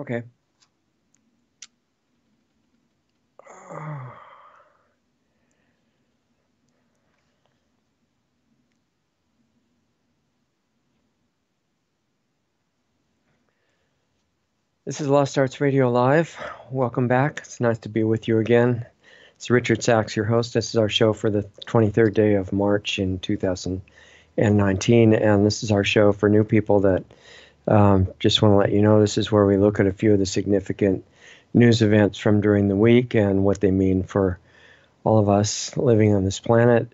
Okay. This is Lost Arts Radio Live. Welcome back. It's nice to be with you again. It's Richard Sachs, your host. This is our show for the 23rd day of March in 2019, and this is our show for new people that just want to let you know this is where we look at a few of the significant news events from during the week and what they mean for all of us living on this planet,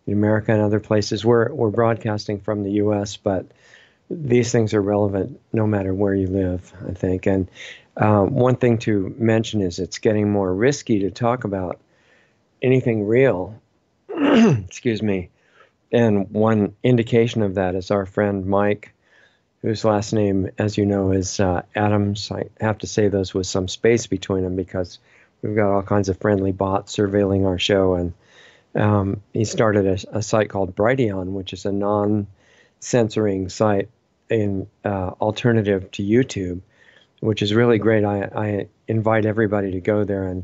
in America and other places. We're broadcasting from the U.S., but these things are relevant no matter where you live, I think. And one thing to mention is it's getting more risky to talk about anything real. Excuse me. And one indication of that is our friend Mike, whose last name, as you know, is Adams. I have to say those with some space between them because we've got all kinds of friendly bots surveilling our show. And he started a site called Brighteon, which is a non-censoring site in alternative to YouTube, which is really great. I invite everybody to go there and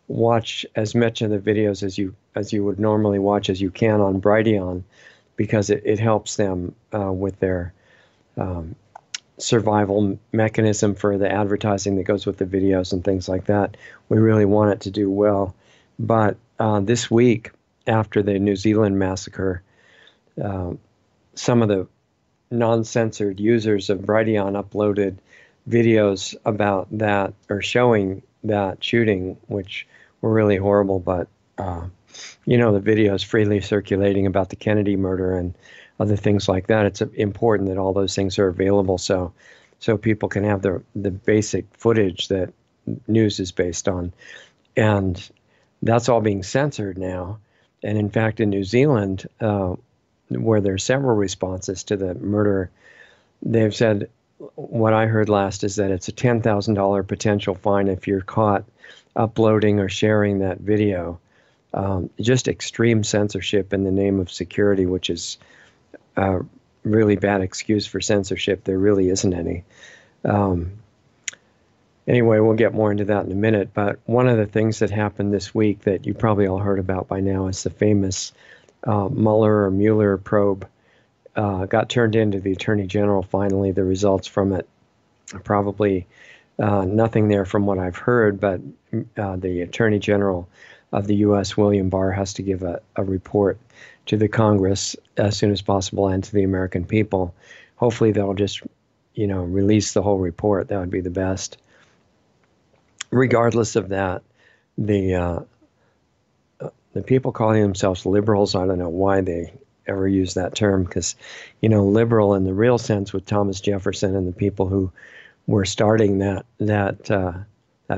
watch as much of the videos as you would normally watch as you can on Brighteon, because it helps them with their survival mechanism for the advertising that goes with the videos and things like that. We really want it to do well. But this week, after the New Zealand massacre, some of the non-censored users of Brighteon uploaded videos about that, or showing that shooting, which were really horrible. But the video is freely circulating about the Kennedy murder and other things like that. It's important that all those things are available so people can have the basic footage that news is based on. And that's all being censored now. And in fact, in New Zealand, where there are several responses to the murder, they've said, what I heard last is that it's a $10,000 potential fine if you're caught uploading or sharing that video. Just extreme censorship in the name of security, which is a really bad excuse for censorship. There really isn't any. Anyway, we'll get more into that in a minute. But one of the things that happened this week that you probably all heard about by now is the famous Mueller probe got turned into the Attorney General finally. The results from it, probably nothing there from what I've heard, but the Attorney General of the U.S., William Barr, has to give a report to the Congress as soon as possible and to the American people. Hopefully they'll just, release the whole report. That would be the best. Regardless of that, the people calling themselves liberals, I don't know why they ever use that term, because, liberal in the real sense with Thomas Jefferson and the people who were starting that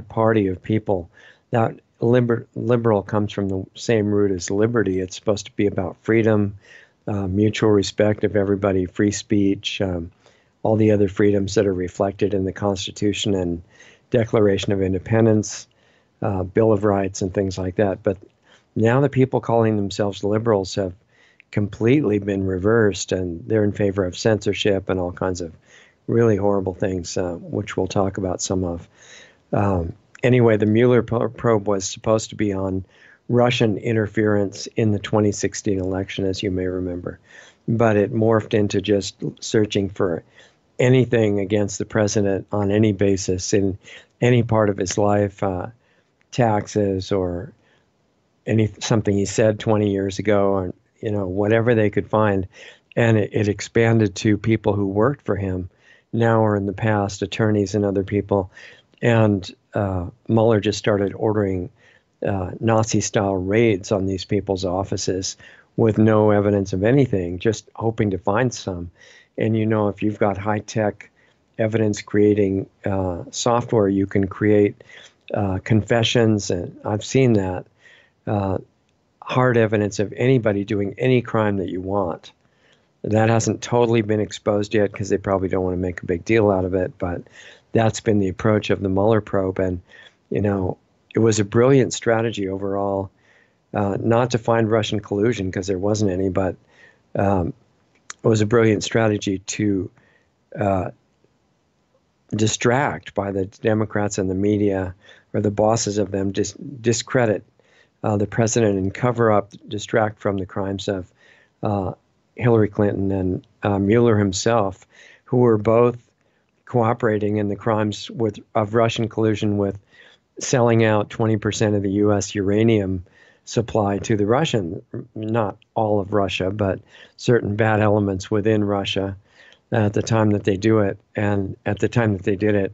party of people, that liberal comes from the same root as liberty. It's supposed to be about freedom, mutual respect of everybody, free speech, all the other freedoms that are reflected in the Constitution and Declaration of Independence, Bill of Rights, and things like that. But now the people calling themselves liberals have completely been reversed, and they're in favor of censorship and all kinds of really horrible things, which we'll talk about some of. Anyway, the Mueller probe was supposed to be on Russian interference in the 2016 election, as you may remember. But it morphed into just searching for anything against the president on any basis in any part of his life, taxes or something he said 20 years ago, or whatever they could find. And it expanded to people who worked for him now or in the past, attorneys and other people. And Mueller just started ordering Nazi-style raids on these people's offices with no evidence of anything, just hoping to find some. And if you've got high-tech evidence-creating software, you can create confessions, and I've seen that, hard evidence of anybody doing any crime that you want. That hasn't totally been exposed yet because they probably don't want to make a big deal out of it, but that's been the approach of the Mueller probe. And, it was a brilliant strategy overall, not to find Russian collusion because there wasn't any, but it was a brilliant strategy to distract by the Democrats and the media, or the bosses of them, discredit the president and cover up, distract from the crimes of Hillary Clinton and Mueller himself, who were both cooperating in the crimes of Russian collusion with selling out 20% of the U.S. uranium supply to the Russian, not all of Russia, but certain bad elements within Russia at the time that they do it. And at the time that they did it,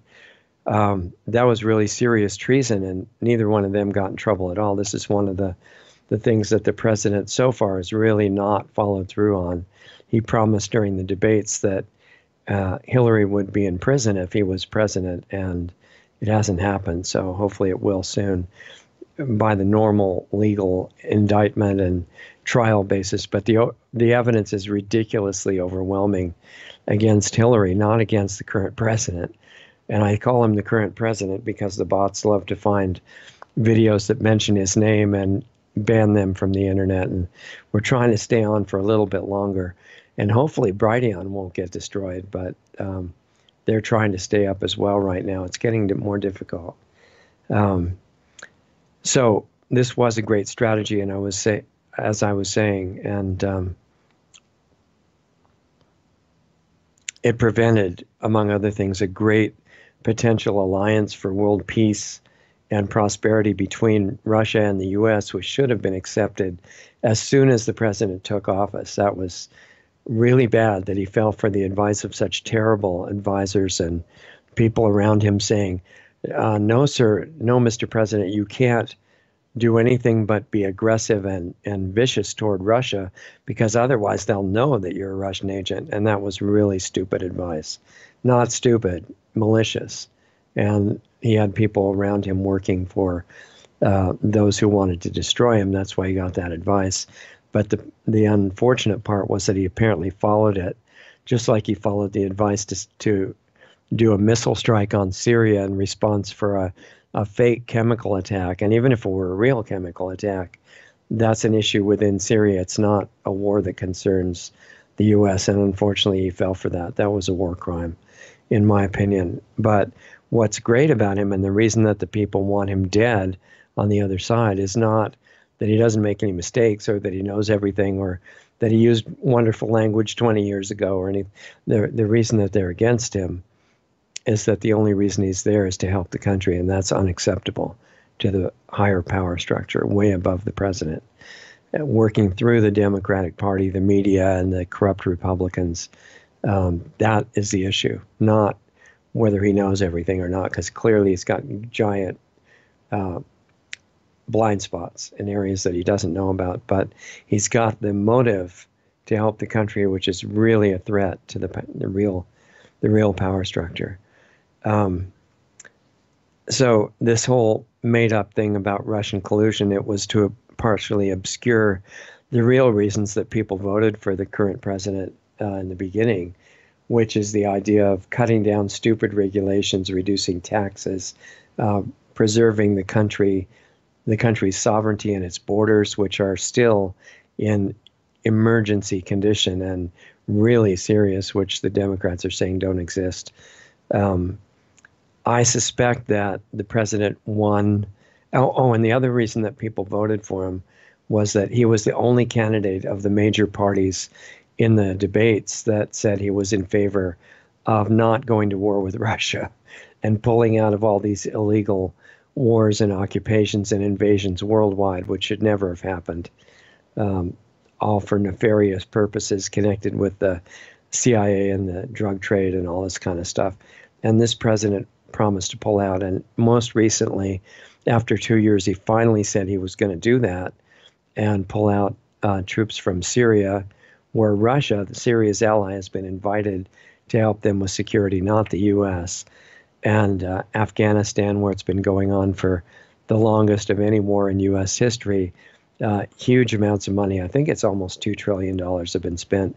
that was really serious treason, and neither one of them got in trouble at all. This is one of the things that the president so far has really not followed through on. He promised during the debates that Hillary would be in prison if he was president, and it hasn't happened. So hopefully it will soon, by the normal legal indictment and trial basis. But the evidence is ridiculously overwhelming against Hillary, not against the current president. And I call him the current president because the bots love to find videos that mention his name and ban them from the internet. And we're trying to stay on for a little bit longer. And hopefully Brighteon won't get destroyed, but they're trying to stay up as well right now. It's getting more difficult. So this was a great strategy, and as I was saying, and it prevented, among other things, a great potential alliance for world peace and prosperity between Russia and the U.S., which should have been accepted as soon as the president took office. That was really bad that he fell for the advice of such terrible advisors and people around him saying, no, sir, no, Mr. President, you can't do anything but be aggressive and vicious toward Russia, because otherwise they'll know that you're a Russian agent. And that was really stupid advice. Not stupid, malicious. And he had people around him working for those who wanted to destroy him. That's why he got that advice. But the unfortunate part was that he apparently followed it, just like he followed the advice to do a missile strike on Syria in response for a fake chemical attack. And even if it were a real chemical attack, that's an issue within Syria. It's not a war that concerns the U.S. And unfortunately, he fell for that. That was a war crime, in my opinion. But what's great about him, and the reason that the people want him dead on the other side, is not that he doesn't make any mistakes or that he knows everything or that he used wonderful language 20 years ago or anything. The reason that they're against him is that the only reason he's there is to help the country, and that's unacceptable to the higher power structure, way above the president. Working through the Democratic Party, the media, and the corrupt Republicans, that is the issue, not whether he knows everything or not, because clearly he's got giant blind spots in areas that he doesn't know about, but he's got the motive to help the country, which is really a threat to the real power structure. So this whole made-up thing about Russian collusion, it was to partially obscure the real reasons that people voted for the current president in the beginning, which is the idea of cutting down stupid regulations, reducing taxes, preserving the country's sovereignty and its borders, which are still in emergency condition and really serious, which the Democrats are saying don't exist. I suspect that the president won. And the other reason that people voted for him was that he was the only candidate of the major parties in the debates that said he was in favor of not going to war with Russia and pulling out of all these illegal wars and occupations and invasions worldwide, which should never have happened, all for nefarious purposes connected with the CIA and the drug trade and all this kind of stuff. And this president promised to pull out. And most recently, after 2 years, he finally said he was going to do that and pull out troops from Syria, where Russia, Syria's ally, has been invited to help them with security, not the U.S., and Afghanistan, where it's been going on for the longest of any war in U.S. history. Huge amounts of money. I think it's almost $2 trillion have been spent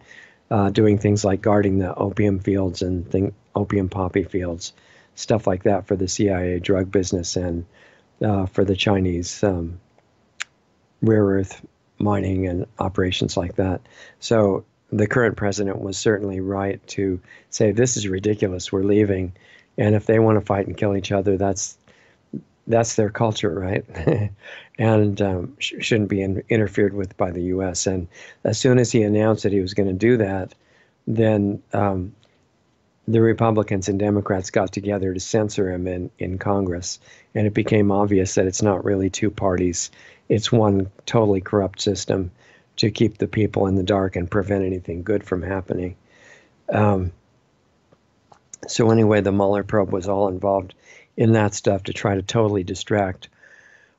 doing things like guarding the opium fields and opium poppy fields, stuff like that for the CIA drug business and for the Chinese rare earth mining and operations like that. So the current president was certainly right to say, this is ridiculous, we're leaving. And if they want to fight and kill each other, that's their culture, right? And shouldn't be interfered with by the U.S. And as soon as he announced that he was going to do that, then the Republicans and Democrats got together to censor him in Congress. And it became obvious that it's not really two parties. It's one totally corrupt system to keep the people in the dark and prevent anything good from happening. So anyway, the Mueller probe was all involved in that stuff to try to totally distract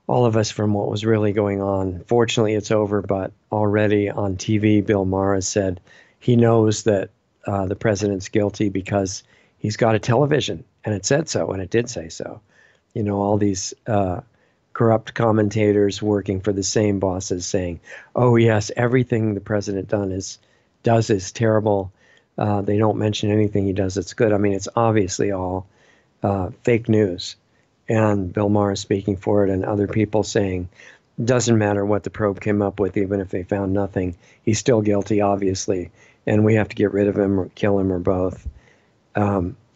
all of us from what was really going on. Fortunately, it's over, but already on TV, Bill Maher has said he knows that the president's guilty because he's got a television, and it said so, and it did say so. You know, all these corrupt commentators working for the same bosses saying, "Oh yes, everything the president does is terrible. They don't mention anything he does that's good." I mean, it's obviously all fake news. And Bill Maher is speaking for it, and other people saying, doesn't matter what the probe came up with, even if they found nothing, he's still guilty, obviously, and we have to get rid of him or kill him or both.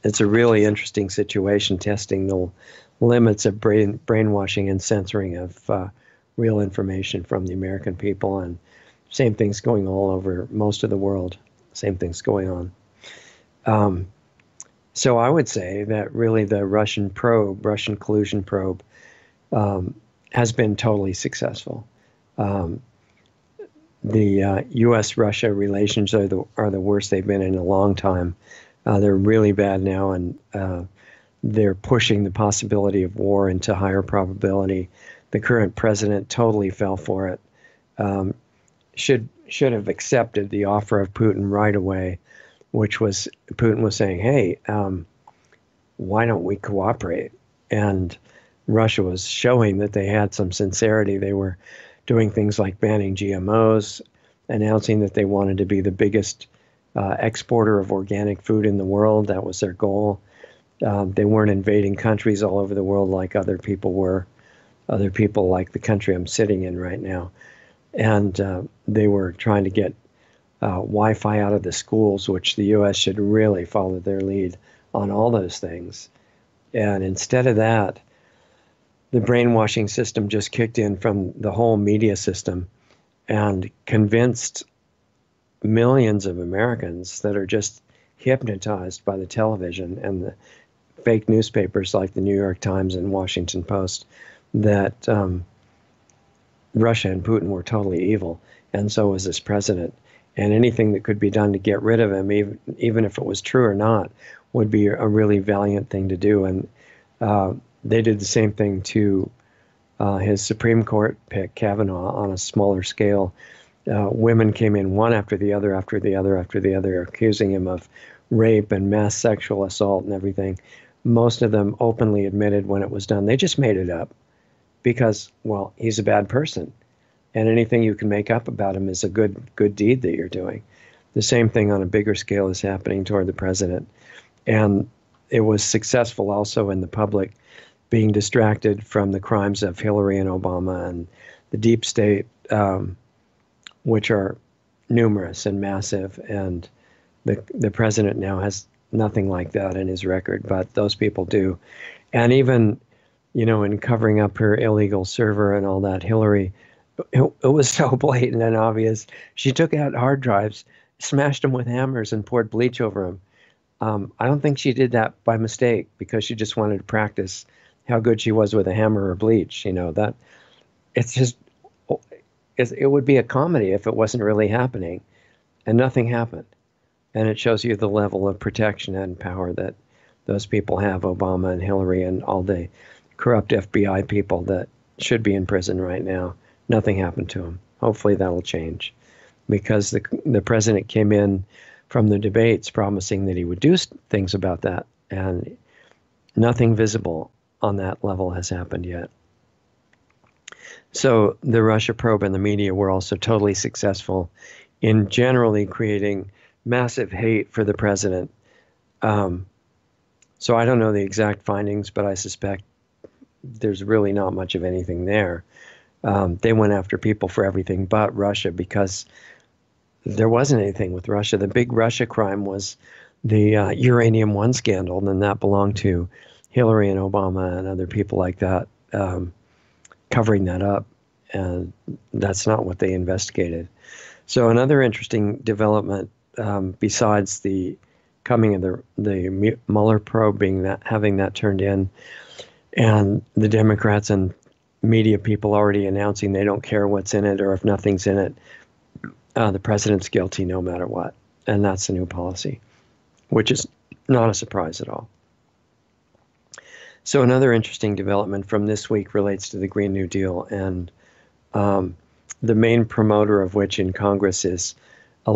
It's a really interesting situation, testing the limits of brainwashing and censoring of real information from the American people. And same thing's going all over most of the world. Same thing's going on. So I would say that really the Russian collusion probe, has been totally successful. The U.S.-Russia relations are the worst they've been in a long time. They're really bad now, and they're pushing the possibility of war into higher probability. The current president totally fell for it. Should have accepted the offer of Putin right away, which was Putin was saying, "Hey, why don't we cooperate?" And Russia was showing that they had some sincerity. They were doing things like banning GMOs, announcing that they wanted to be the biggest exporter of organic food in the world. That was their goal. They weren't invading countries all over the world like other people were, other people like the country I'm sitting in right now. And they were trying to get Wi-Fi out of the schools, which the U.S. should really follow their lead on all those things. And instead of that, the brainwashing system just kicked in from the whole media system and convinced millions of Americans that are just hypnotized by the television and the fake newspapers like the New York Times and Washington Post that Russia and Putin were totally evil, and so was this president. And anything that could be done to get rid of him, even if it was true or not, would be a really valiant thing to do. And they did the same thing to his Supreme Court pick, Kavanaugh, on a smaller scale. Women came in one after the other, accusing him of rape and mass sexual assault and everything. Most of them openly admitted when it was done. They just made it up because, well, he's a bad person. And anything you can make up about him is a good deed that you're doing. The same thing on a bigger scale is happening toward the president. And it was successful also in the public being distracted from the crimes of Hillary and Obama and the deep state, which are numerous and massive. And the president now has nothing like that in his record, but those people do. And even, you know, in covering up her illegal server and all that, Hillary, it was so blatant and obvious. She took out hard drives, smashed them with hammers, and poured bleach over them. I don't think she did that by mistake because she just wanted to practice how good she was with a hammer or bleach. You know, that it's just, it would be a comedy if it wasn't really happening, and nothing happened. And it shows you the level of protection and power that those people have, Obama and Hillary and all the corrupt FBI people that should be in prison right now. Nothing happened to them. Hopefully that'll change, because the president came in from the debates promising that he would do things about that, and nothing visible on that level has happened yet. So the Russia probe and the media were also totally successful in generally creating massive hate for the president. So I don't know the exact findings, but I suspect there's really not much of anything there. They went after people for everything but Russia because there wasn't anything with Russia. The big Russia crime was Uranium One scandal, then that belonged to Hillary and Obama and other people like that, covering that up. And that's not what they investigated. So another interesting development, besides the coming of the Mueller probe having that turned in, and the Democrats and media people already announcing they don't care what's in it, or if nothing's in it, the president's guilty no matter what. And that's the new policy, which is not a surprise at all. So another interesting development from this week relates to the Green New Deal, and the main promoter of which in Congress is a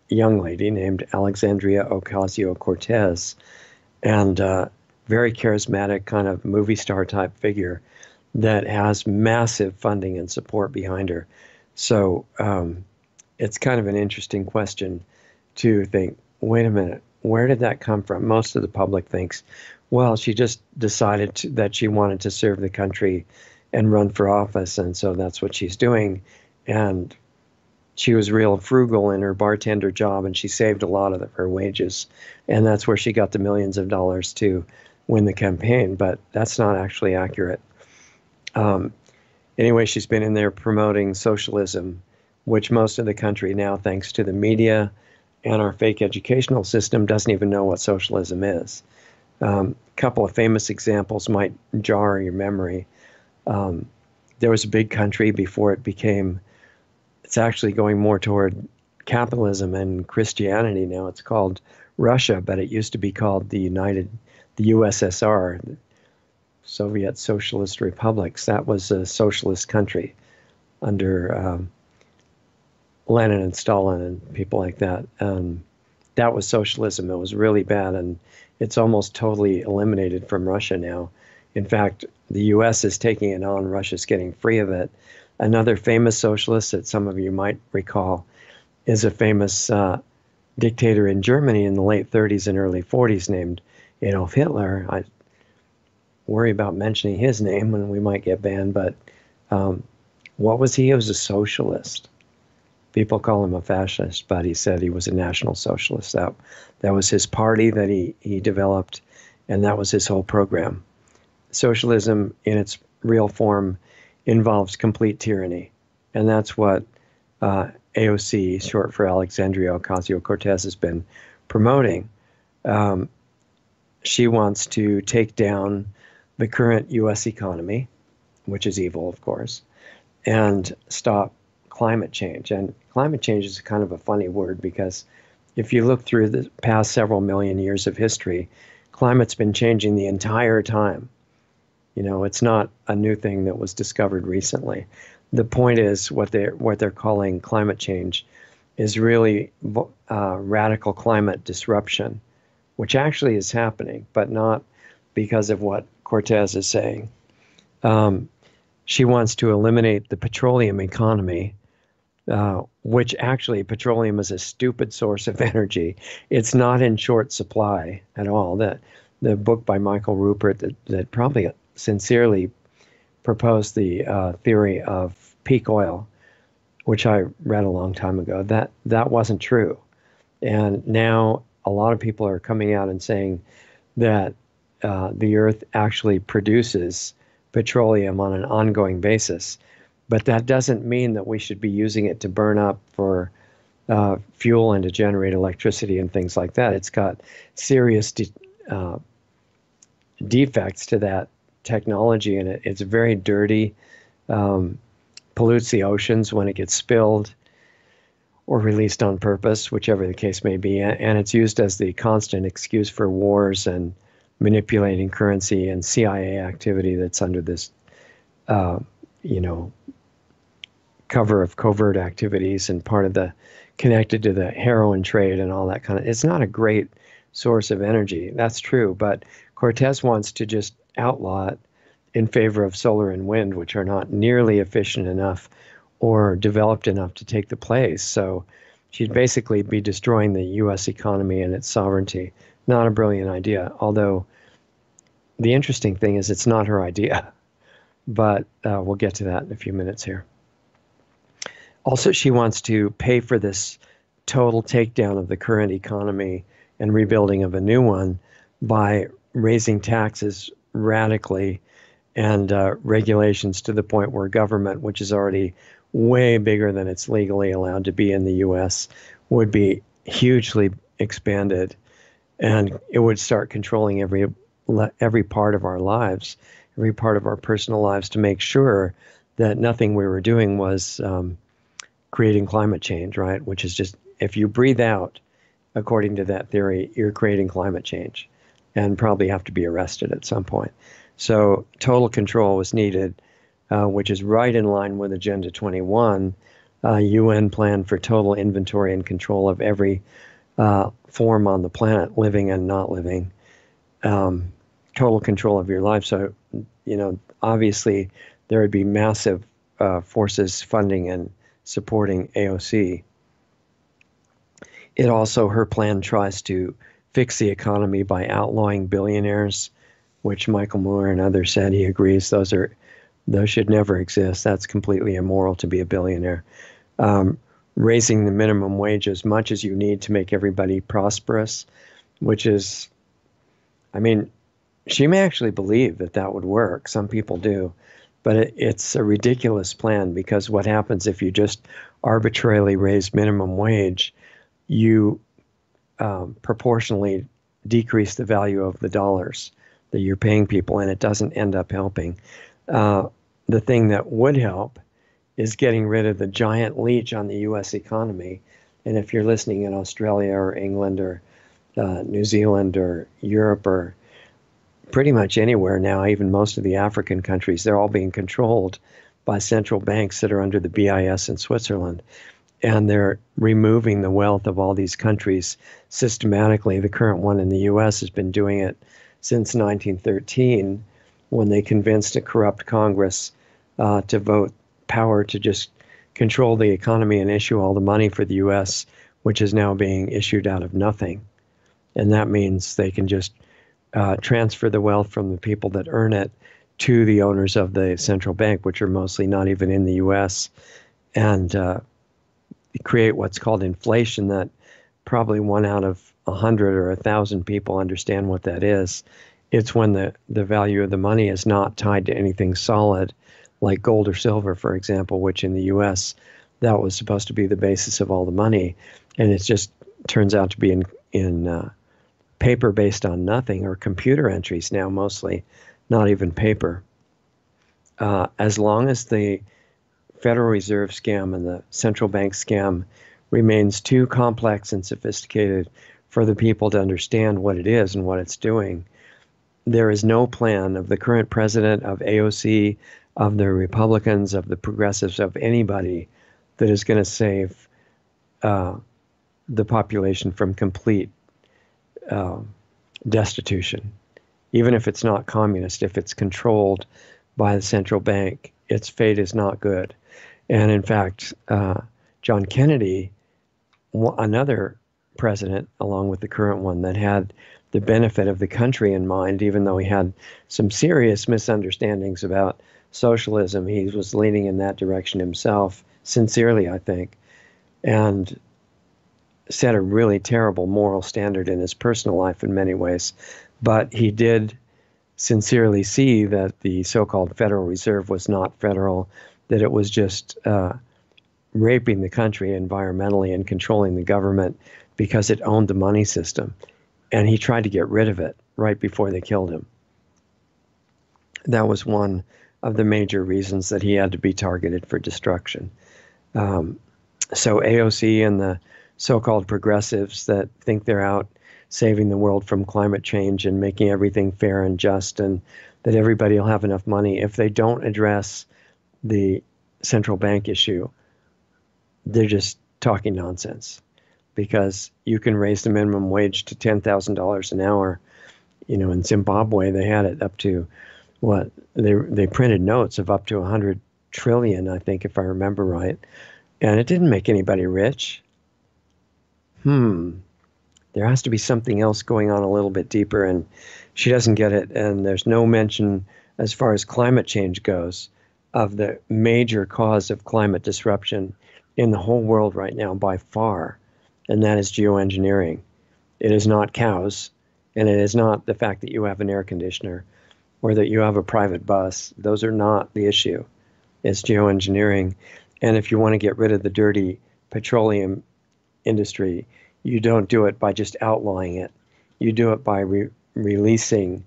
young lady named Alexandria Ocasio-Cortez, and very charismatic kind of movie star type figure that has massive funding and support behind her. So it's kind of an interesting question to think, wait a minute, where did that come from? Most of the public thinks, well, she just decided that she wanted to serve the country and run for office, and so that's what she's doing. And she was real frugal in her bartender job, and she saved a lot of her wages, and that's where she got the millions of dollars to win the campaign. But that's not actually accurate. Anyway, she's been in there promoting socialism, which most of the country now, thanks to the media and our fake educational system, doesn't even know what socialism is. A couple of famous examples might jar your memory. There was a big country before it's actually going more toward capitalism and Christianity now. It's called Russia, but it used to be called the USSR, the Soviet Socialist Republics. That was a socialist country under Lenin and Stalin and people like that. That was socialism. It was really bad, and it's almost totally eliminated from Russia now. In fact, the U.S. is taking it on. Russia's getting free of it. Another famous socialist that some of you might recall is a famous dictator in Germany in the late 30s and early 40s named Adolf Hitler. I worry about mentioning his name when we might get banned, but what was he? He was a socialist. People call him a fascist, but he said he was a national socialist. That was his party that he developed, and that was his whole program. Socialism in its real form involves complete tyranny, and that's what AOC, short for Alexandria Ocasio-Cortez, has been promoting. She wants to take down the current U.S. economy, which is evil, of course, and stop climate change. And climate change is kind of a funny word, because if you look through the past several million years of history, climate's been changing the entire time. You know, it's not a new thing that was discovered recently. The point is, what they're calling climate change is really radical climate disruption, which actually is happening, but not because of what Cortez is saying. She wants to eliminate the petroleum economy, which actually petroleum is a stupid source of energy. It's not in short supply at all. The book by Michael Rupert that probably sincerely proposed the theory of peak oil, which I read a long time ago, that wasn't true. And now a lot of people are coming out and saying that the Earth actually produces petroleum on an ongoing basis. But that doesn't mean that we should be using it to burn up for fuel and to generate electricity and things like that. It's got serious defects to that technology, and it's very dirty, pollutes the oceans when it gets spilled or released on purpose, whichever the case may be. And it's used as the constant excuse for wars and manipulating currency and CIA activity that's under this, cover of covert activities and part of the connected to the heroin trade and all that kind of. It's not a great source of energy. That's true. But Cortez wants to just outlaw it in favor of solar and wind, which are not nearly efficient enough or developed enough to take the place. So she'd basically be destroying the U.S. economy and its sovereignty. Not a brilliant idea, although the interesting thing is it's not her idea. But we'll get to that in a few minutes here. Also, she wants to pay for this total takedown of the current economy and rebuilding of a new one by raising taxes radically and regulations to the point where government, which is already way bigger than it's legally allowed to be in the U.S., would be hugely expanded, and it would start controlling every part of our lives, every part of our personal lives, to make sure that nothing we were doing was creating climate change, right? Which is just, if you breathe out, according to that theory, you're creating climate change and probably have to be arrested at some point. So total control was needed, which is right in line with Agenda 21, UN plan for total inventory and control of every form on the planet, living and not living, total control of your life. So, obviously there would be massive forces funding and supporting AOC. It also, her plan tries to fix the economy by outlawing billionaires, which Michael Moore and others said he agrees those should never exist. That's completely immoral to be a billionaire. Raising the minimum wage as much as you need to make everybody prosperous, which is, she may actually believe that would work. Some people do. But it's a ridiculous plan, because what happens if you just arbitrarily raise minimum wage, you proportionally decrease the value of the dollars that you're paying people, and it doesn't end up helping. The thing that would help is getting rid of the giant leech on the U.S. economy. And if you're listening in Australia or England or New Zealand or Europe or pretty much anywhere now, even most of the African countries, they're all being controlled by central banks that are under the BIS in Switzerland. And they're removing the wealth of all these countries systematically. The current one in the U.S. has been doing it since 1913, when they convinced a corrupt Congress to vote power to just control the economy and issue all the money for the U.S., which is now being issued out of nothing. And that means they can just transfer the wealth from the people that earn it to the owners of the central bank, which are mostly not even in the U.S., and create what's called inflation, that probably 1 out of 100 or 1,000 people understand what that is. It's when the value of the money is not tied to anything solid, like gold or silver, for example, which in the U.S., that was supposed to be the basis of all the money. And it just turns out to be in paper based on nothing, or computer entries now mostly, not even paper. As long as the Federal Reserve scam and the central bank scam remains too complex and sophisticated for the people to understand what it is and what it's doing, there is no plan of the current president, of AOC, of the Republicans, of the progressives, of anybody that is going to save the population from complete destitution. Even if it's not communist, if it's controlled by the central bank, its fate is not good. And in fact, John Kennedy, another president, along with the current one, that had the benefit of the country in mind, even though he had some serious misunderstandings about socialism, he was leaning in that direction himself, sincerely, I think, and set a really terrible moral standard in his personal life in many ways. But he did sincerely see that the so-called Federal Reserve was not federal, that it was just raping the country environmentally and controlling the government because it owned the money system. And he tried to get rid of it right before they killed him. That was one of the major reasons that he had to be targeted for destruction. So AOC and the so-called progressives that think they're out saving the world from climate change and making everything fair and just, and that everybody will have enough money, if they don't address the central bank issue, they're just talking nonsense. Because you can raise the minimum wage to $10,000 an hour. In Zimbabwe, they had it up to they printed notes of up to 100 trillion, I think, if I remember right. And it didn't make anybody rich. There has to be something else going on a little bit deeper, and she doesn't get it. And there's no mention, as far as climate change goes, of the major cause of climate disruption in the whole world right now by far, and that is geoengineering. It is not cows, and it is not the fact that you have an air conditioner or that you have a private bus. Those are not the issue. It's geoengineering. And if you want to get rid of the dirty petroleum industry, you don't do it by just outlawing it. You do it by releasing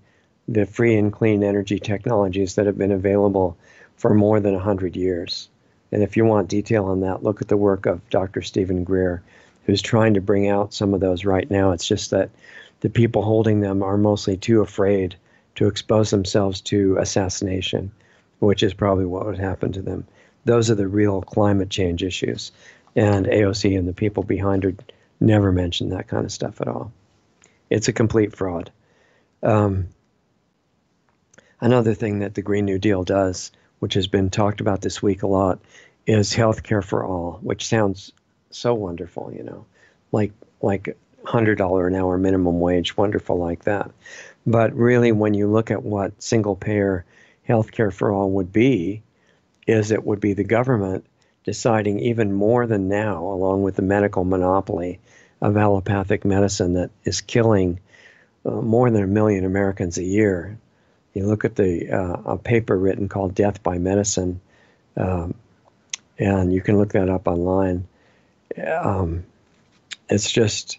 the free and clean energy technologies that have been available for more than 100 years. And if you want detail on that, look at the work of Dr. Stephen Greer, who's trying to bring out some of those right now. It's just that the people holding them are mostly too afraid to expose themselves to assassination, which is probably what would happen to them. Those are the real climate change issues. And AOC and the people behind her never mention that kind of stuff at all. It's a complete fraud. Another thing that the Green New Deal does, which has been talked about this week a lot, is healthcare for all, which sounds so wonderful, you know, like $100 an hour minimum wage, wonderful like that. But really, when you look at what single payer healthcare for all would be, is it would be the government deciding even more than now, along with the medical monopoly of allopathic medicine that is killing more than 1 million Americans a year. You look at a paper written called Death by Medicine, and you can look that up online. It's just,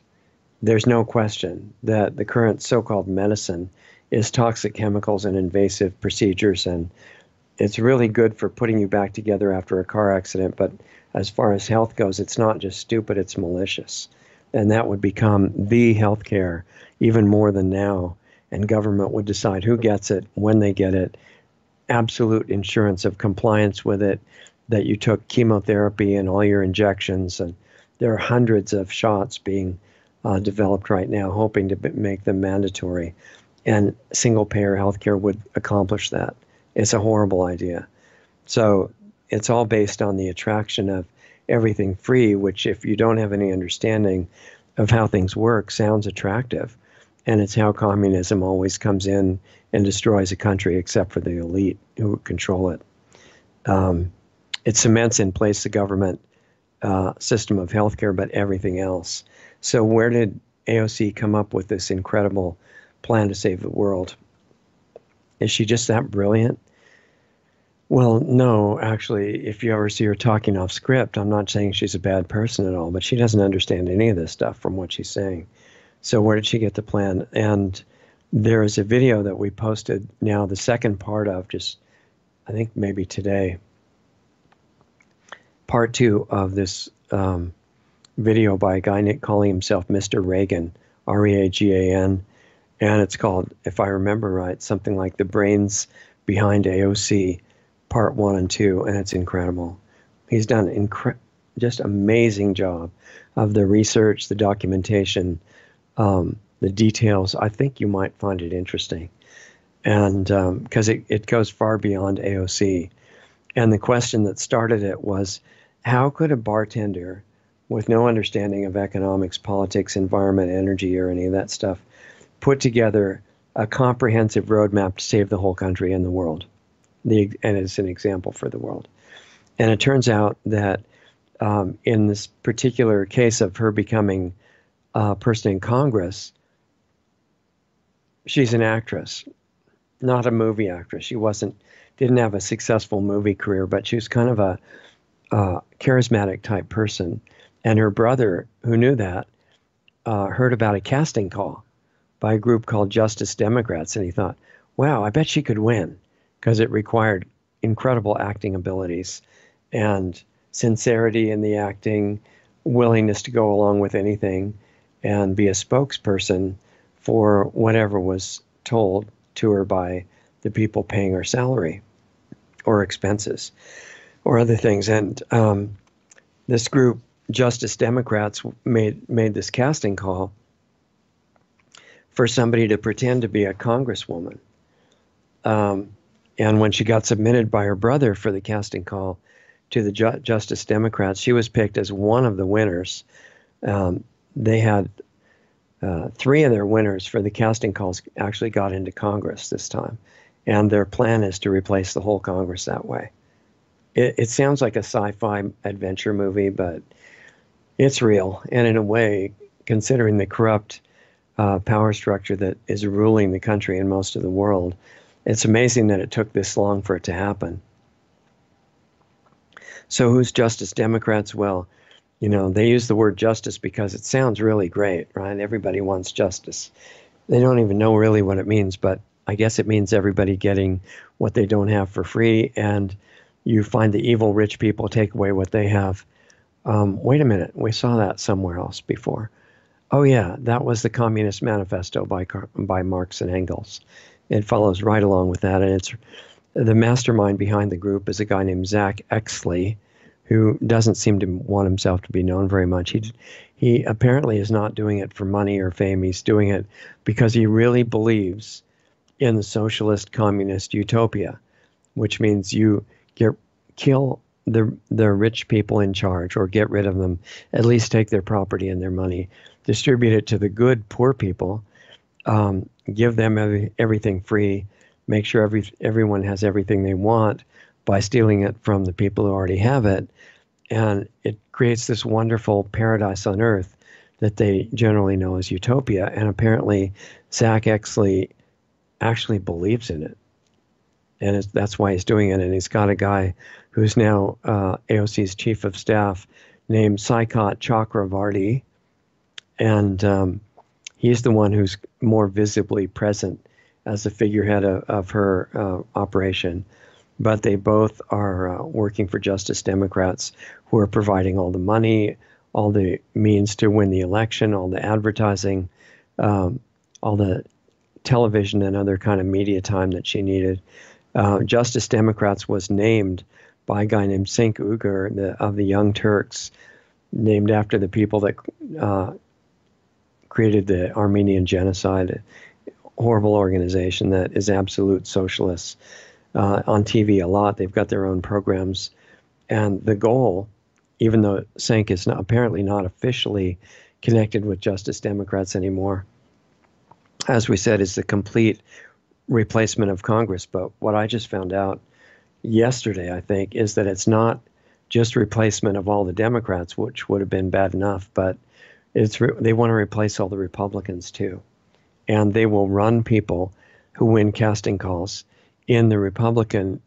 there's no question that the current so-called medicine is toxic chemicals and invasive procedures, and it's really good for putting you back together after a car accident, but as far as health goes, it's not just stupid, it's malicious. And that would become the healthcare even more than now, and government would decide who gets it, when they get it, absolute insurance of compliance with it, that you took chemotherapy and all your injections. And there are hundreds of shots being developed right now, hoping to make them mandatory. And single-payer healthcare would accomplish that. It's a horrible idea. So it's all based on the attraction of everything free, which, if you don't have any understanding of how things work, sounds attractive. And it's how communism always comes in and destroys a country, except for the elite who control it. It cements in place the government system of healthcare, but everything else. So where did AOC come up with this incredible plan to save the world? Is she just that brilliant? Well, no, actually, if you ever see her talking off script, I'm not saying she's a bad person at all, but she doesn't understand any of this stuff from what she's saying. So where did she get the plan? And there is a video that we posted now, the second part of, just, I think maybe today, part 2 of this video by a guy calling himself Mr. Reagan, R-E-A-G-A-N. And it's called, if I remember right, something like The Brains Behind AOC, part 1 and 2. And it's incredible. He's done just amazing job of the research, the documentation, the details. I think you might find it interesting. And because it goes far beyond AOC. And the question that started it was, how could a bartender with no understanding of economics, politics, environment, energy, or any of that stuff put together a comprehensive roadmap to save the whole country and the world? And it's an example for the world. And it turns out that in this particular case of her becoming a person in Congress, she's an actress, not a movie actress. She didn't have a successful movie career, but she was kind of a charismatic type person. And her brother, who knew that, heard about a casting call by a group called Justice Democrats, and he thought, wow, I bet she could win, because it required incredible acting abilities and sincerity in the acting, willingness to go along with anything, and be a spokesperson for whatever was told to her by the people paying her salary or expenses or other things. And this group, Justice Democrats, made this casting call for somebody to pretend to be a congresswoman. And when she got submitted by her brother for the casting call to the Justice Democrats, she was picked as one of the winners. They had 3 of their winners for the casting calls actually got into Congress this time. And their plan is to replace the whole Congress that way. It sounds like a sci-fi adventure movie, but it's real. And in a way, considering the corrupt power structure that is ruling the country and most of the world. It's amazing that it took this long for it to happen. So who's Justice Democrats? Well, they use the word justice because it sounds really great, right? Everybody wants justice. They don't even know really what it means, but I guess it means everybody getting what they don't have for free, and you find the evil rich people take away what they have. Wait a minute, we saw that somewhere else before. Oh yeah, that was the Communist Manifesto by Marx and Engels. It follows right along with that, and it's the mastermind behind the group is a guy named Zach Exley, who doesn't seem to want himself to be known very much. He apparently is not doing it for money or fame. He's doing it because he really believes in the socialist communist utopia, which means you kill the rich people in charge, or get rid of them, at least take their property and their money, distribute it to the good poor people, give them everything free, make sure everyone has everything they want by stealing it from the people who already have it. And it creates this wonderful paradise on earth that they generally know as utopia. And apparently Zach Exley actually believes in it. And that's why he's doing it. And he's got a guy who's now AOC's chief of staff named Saikat Chakravarty. And he's the one who's more visibly present as the figurehead of her operation. But they both are working for Justice Democrats, who are providing all the money, all the means to win the election, all the advertising, all the television and other kind of media time that she needed. Justice Democrats was named by a guy named Cenk Uygur of the Young Turks, named after the people that created the Armenian genocide, a horrible organization that is absolute socialists. On TV a lot. They've got their own programs. And the goal, even though Cenk is apparently not officially connected with Justice Democrats anymore, as we said, is the complete replacement of Congress. But what I just found out yesterday, I think, is that it's not just replacement of all the Democrats, which would have been bad enough, but they want to replace all the Republicans too. And they will run people who win casting calls in the Republican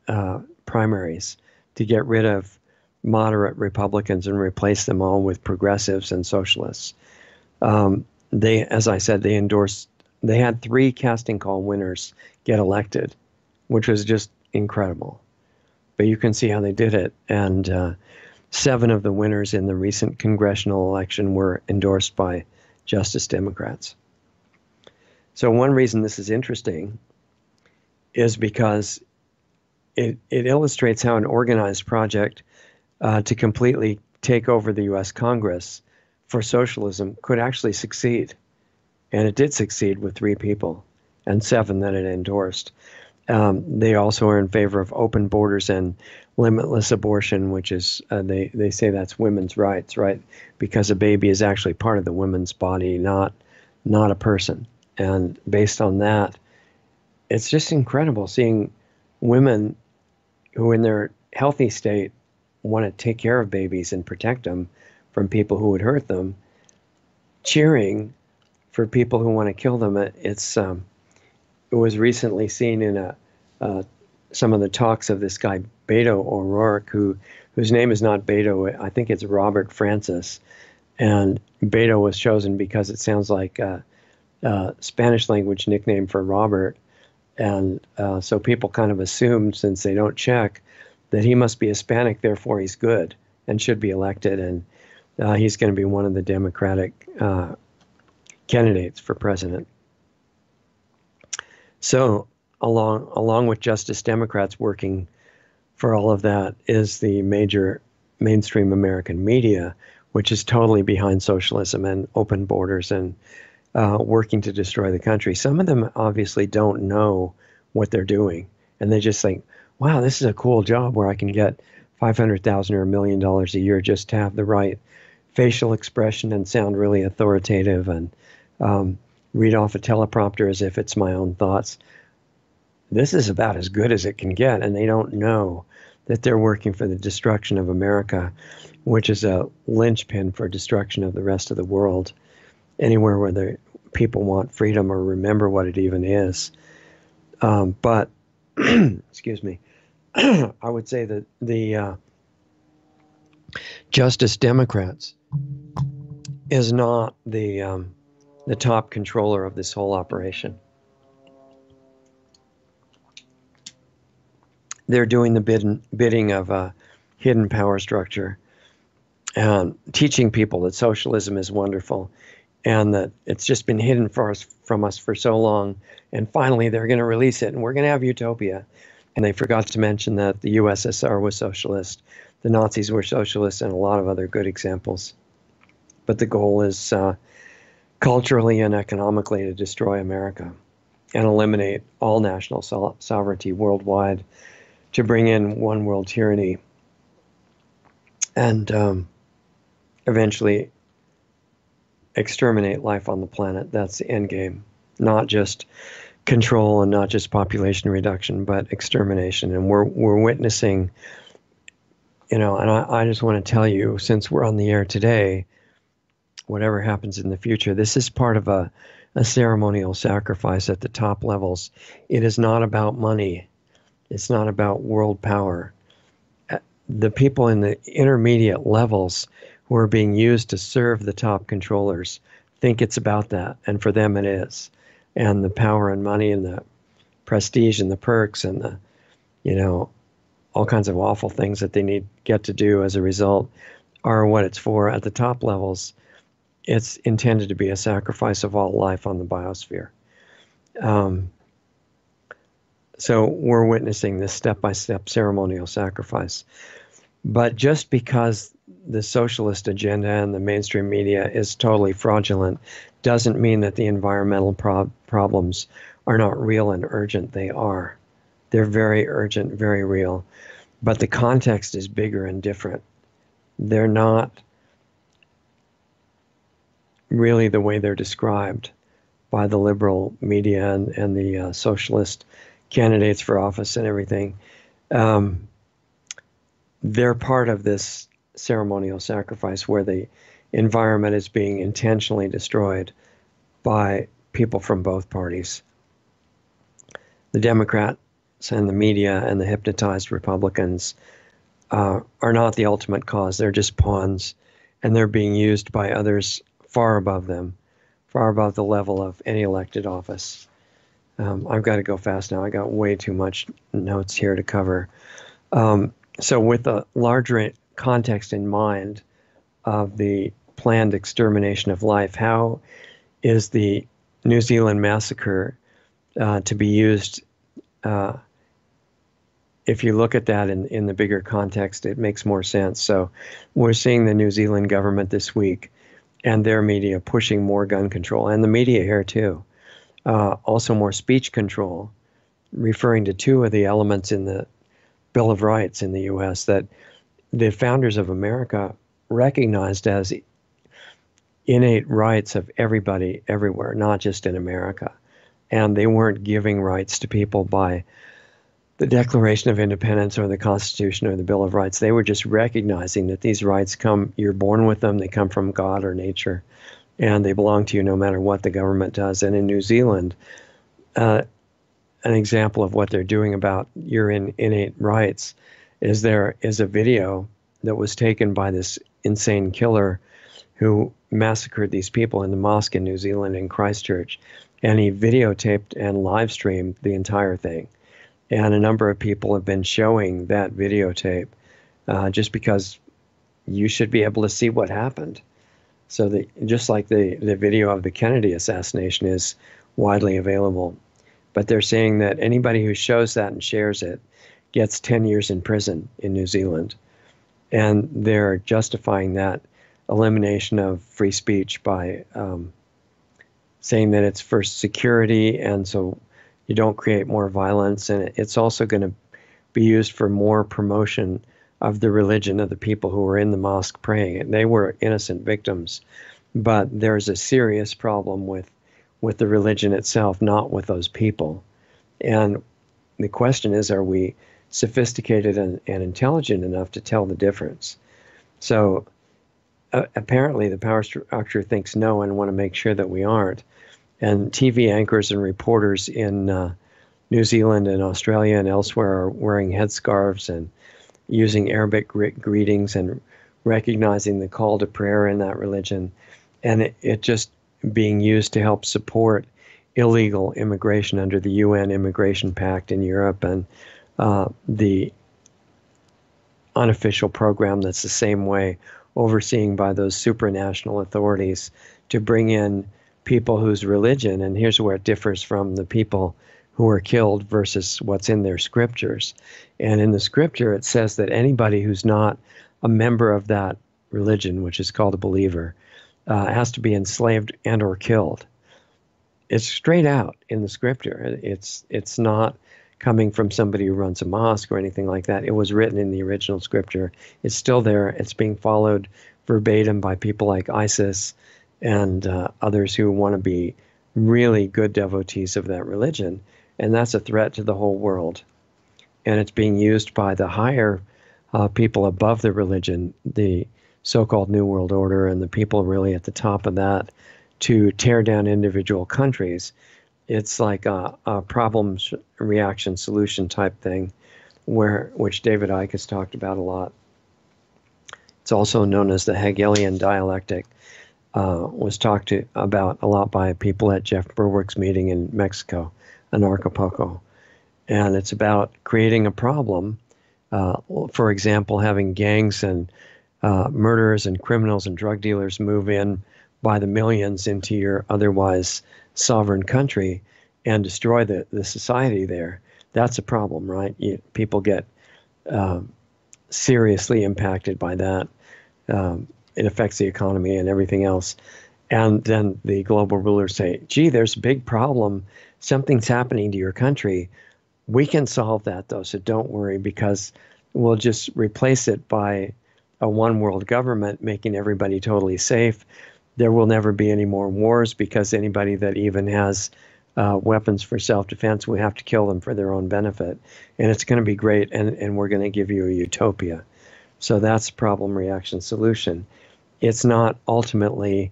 primaries to get rid of moderate Republicans and replace them all with progressives and socialists. As I said, they had 3 casting call winners get elected, which was just incredible. But you can see how they did it. And 7 of the winners in the recent congressional election were endorsed by Justice Democrats. So one reason this is interesting is because it illustrates how an organized project to completely take over the U.S. Congress for socialism could actually succeed. And it did succeed with 3 people and 7 that it endorsed. They also are in favor of open borders and limitless abortion, which is, they say that's women's rights, right? Because a baby is actually part of the woman's body, not a person. And based on that, it's just incredible seeing women who in their healthy state want to take care of babies and protect them from people who would hurt them, cheering for people who want to kill them. It was recently seen in some of the talks of this guy, Beto O'Rourke, whose name is not Beto. I think it's Robert Francis. And Beto was chosen because it sounds like a Spanish language nickname for Robert. And so people kind of assumed, since they don't check, that he must be Hispanic, therefore he's good and should be elected. And he's going to be one of the Democratic candidates for president. So along with Justice Democrats working for all of that is the major mainstream American media, which is totally behind socialism and open borders and working to destroy the country. Some of them obviously don't know what they're doing, and they just think, wow, this is a cool job where I can get $500,000 or $1 million a year just to have the right facial expression and sound really authoritative and read off a teleprompter as if it's my own thoughts. This is about as good as it can get, and they don't know that they're working for the destruction of America, which is a linchpin for destruction of the rest of the world. Anywhere where the people want freedom or remember what it even is. But excuse me, I would say that the Justice Democrats is not the top controller of this whole operation. They're doing the bidding of a hidden power structure and teaching people that socialism is wonderful and that it's just been hidden from us for so long. And finally, they're going to release it and we're going to have utopia. And they forgot to mention that the USSR was socialist, the Nazis were socialists, and a lot of other good examples. But the goal is culturally and economically to destroy America and eliminate all national sovereignty worldwide, to bring in one world tyranny and eventually exterminate life on the planet. That's the end game. Not just control and not just population reduction, but extermination. And we're witnessing, and I just want to tell you, since we're on the air today, whatever happens in the future, this is part of a ceremonial sacrifice at the top levels. It is not about money. It's not about world power. The people in the intermediate levels who are being used to serve the top controllers think it's about that. And for them it is. And the power and money and the prestige and the perks and the, all kinds of awful things that they get to do as a result are what it's for. At the top levels, it's intended to be a sacrifice of all life on the biosphere. So we're witnessing this step-by-step ceremonial sacrifice. But just because the socialist agenda and the mainstream media is totally fraudulent doesn't mean that the environmental problems are not real and urgent. They are. They're very urgent, very real. But the context is bigger and different. They're not really the way they're described by the liberal media and the socialist candidates for office and everything. They're part of this ceremonial sacrifice where the environment is being intentionally destroyed by people from both parties. The Democrats and the media and the hypnotized Republicans are not the ultimate cause. They're just pawns, and they're being used by others far above them, far above the level of any elected office. I've got to go fast now. I got way too much notes here to cover. So with the larger context in mind of the planned extermination of life, how is the New Zealand massacre to be used? If you look at that in the bigger context, it makes more sense. So we're seeing the New Zealand government this week and their media pushing more gun control, and the media here too. Also more speech control, referring to two of the elements in the Bill of Rights in the U.S. that the founders of America recognized as innate rights of everybody everywhere, not just in America. And they weren't giving rights to people by the Declaration of Independence or the Constitution or the Bill of Rights. They were just recognizing that these rights you're born with them, they come from God or nature, and they belong to you no matter what the government does. And in New Zealand, an example of what they're doing about your innate rights is there is a video that was taken by this insane killer who massacred these people in the mosque in New Zealand in Christchurch. And he videotaped and live streamed the entire thing. And a number of people have been showing that videotape just because you should be able to see what happened. So just like the video of the Kennedy assassination is widely available. But they're saying that anybody who shows that and shares it gets 10 years in prison in New Zealand. And they're justifying that elimination of free speech by saying that it's for security, and so you don't create more violence. And it's also going to be used for more promotion of the religion of the people who were in the mosque praying. And they were innocent victims. But there's a serious problem with the religion itself, not with those people. And the question is, are we sophisticated and intelligent enough to tell the difference? So apparently the power structure thinks no and want to make sure that we aren't. And TV anchors and reporters in New Zealand and Australia and elsewhere are wearing headscarves and using Arabic greetings and recognizing the call to prayer in that religion. And it just being used to help support illegal immigration under the UN Immigration Pact in Europe and the unofficial program that's the same way, overseen by those supranational authorities to bring in people whose religion, and here's where it differs from the people who are killed versus what's in their scriptures. And in the scripture, it says that anybody who's not a member of that religion, which is called a believer, has to be enslaved and or killed. It's straight out in the scripture. It's not coming from somebody who runs a mosque or anything like that. It was written in the original scripture. It's still there. It's being followed verbatim by people like ISIS and others who want to be really good devotees of that religion. And that's a threat to the whole world. And it's being used by the higher people above the religion, the so-called New World Order, and the people really at the top of that, to tear down individual countries. It's like a problem reaction solution type thing, which David Icke has talked about a lot. It's also known as the Hegelian dialectic. Was talked about a lot by people at Jeff Berwick's meeting in Mexico, in Acapulco. And it's about creating a problem, for example, having gangs and murderers and criminals and drug dealers move in by the millions into your otherwise sovereign country and destroy the society there. That's a problem, right? People get seriously impacted by that. It affects the economy and everything else. And then the global rulers say, gee, there's a big problem. Something's happening to your country. We can solve that, though, so don't worry, because we'll just replace it by a one world government making everybody totally safe. There will never be any more wars because anybody that even has weapons for self-defense, we have to kill them for their own benefit. And it's going to be great, and we're going to give you a utopia. So that's problem, reaction, solution. It's not ultimately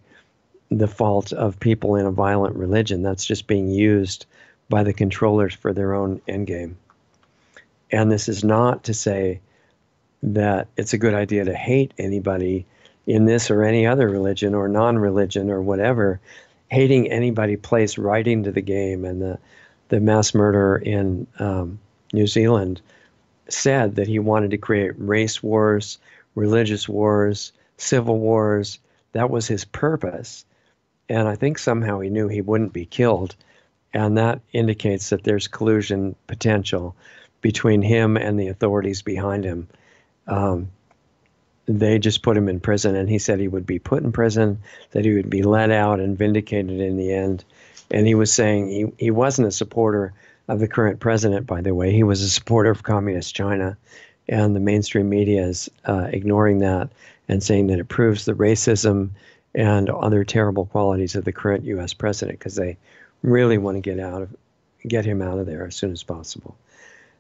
the fault of people in a violent religion. That's just being used by the controllers for their own endgame. And this is not to say that it's a good idea to hate anybody in this or any other religion or non-religion or whatever. Hating anybody plays right into the game. And the mass murderer in New Zealand said that he wanted to create race wars, religious wars, civil wars. That was his purpose. And I think somehow he knew he wouldn't be killed. And that indicates that there's collusion potential between him and the authorities behind him. They just put him in prison, and he said he would be put in prison, that he would be let out and vindicated in the end. And he was saying he wasn't a supporter of the current president, by the way. He was a supporter of communist China, and the mainstream media is ignoring that and saying that it proves the racism and other terrible qualities of the current U.S. president, because they really want to get him out of there as soon as possible.